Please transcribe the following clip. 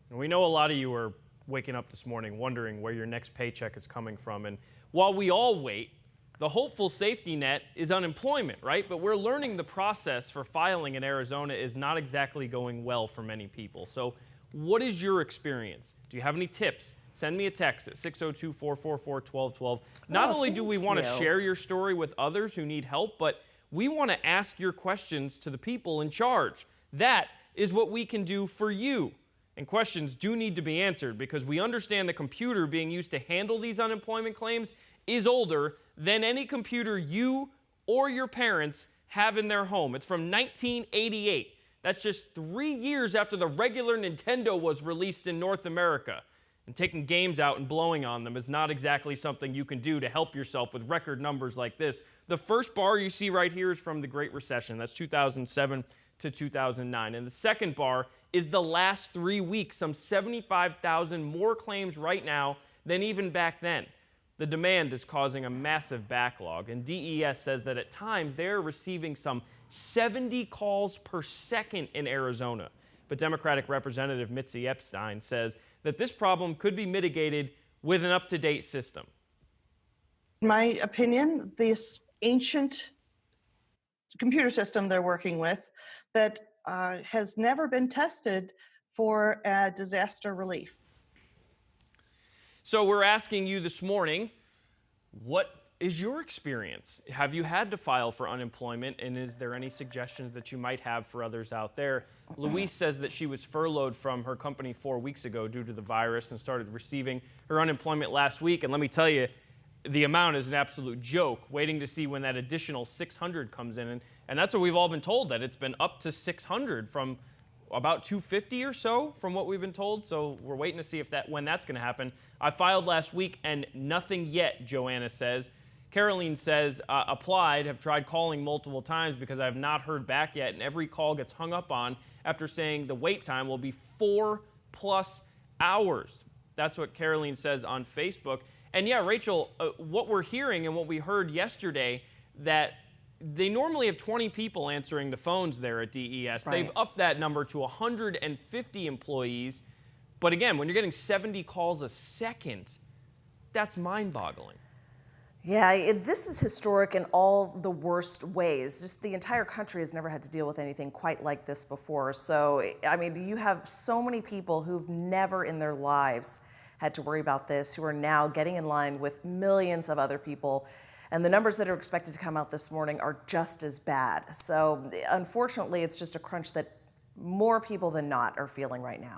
And we know a lot of you are waking up this morning wondering where your next paycheck is coming from. And while we all wait, the hopeful safety net is unemployment, right? But we're learning the process for filing in Arizona is not exactly going well for many people. So what is your experience? Do you have any tips? Send me a text at 602-444-1212. Not only do we want to share your story with others who need help, but we want to ask your questions to the people in charge. That is what we can do for you. And questions do need to be answered because we understand the computer being used to handle these unemployment claims is older than any computer you or your parents have in their home. It's from 1988. That's just 3 years after the regular Nintendo was released in North America. And taking games out and blowing on them is not exactly something you can do to help yourself with record numbers like this. The first bar you see right here is from the Great Recession. That's 2007 to 2009. And the second bar is the last 3 weeks, some 75,000 more claims right now than even back then. The demand is causing a massive backlog, and DES says that at times they're receiving some 70 calls per second in Arizona. But Democratic Representative Mitzi Epstein says that this problem could be mitigated with an up-to-date system. In my opinion, this ancient computer system they're working with that has never been tested for disaster relief. So we're asking you this morning, what is your experience? Have you had to file for unemployment, and is there any suggestions that you might have for others out there? Louise says that she was furloughed from her company 4 weeks ago due to the virus and started receiving her unemployment last week. And let me tell you, the amount is an absolute joke, waiting to see when that additional 600 comes in. And that's what we've all been told, that it's been up to 600 from about 250 or so from what we've been told. So we're waiting to see when that's going to happen. I filed last week and nothing yet, Joanna says. Caroline says, applied, have tried calling multiple times because I have not heard back yet, and every call gets hung up on after saying the wait time will be 4+ hours. That's what Caroline says on Facebook. And yeah, Rachel, what we're hearing and what we heard yesterday, that they normally have 20 people answering the phones there at DES. Right. They've upped that number to 150 employees. But again, when you're getting 70 calls a second, that's mind-boggling. Yeah, this is historic in all the worst ways. Just the entire country has never had to deal with anything quite like this before. So, I mean, you have so many people who've never in their lives had to worry about this, who are now getting in line with millions of other people. And the numbers that are expected to come out this morning are just as bad. So, unfortunately, it's just a crunch that more people than not are feeling right now.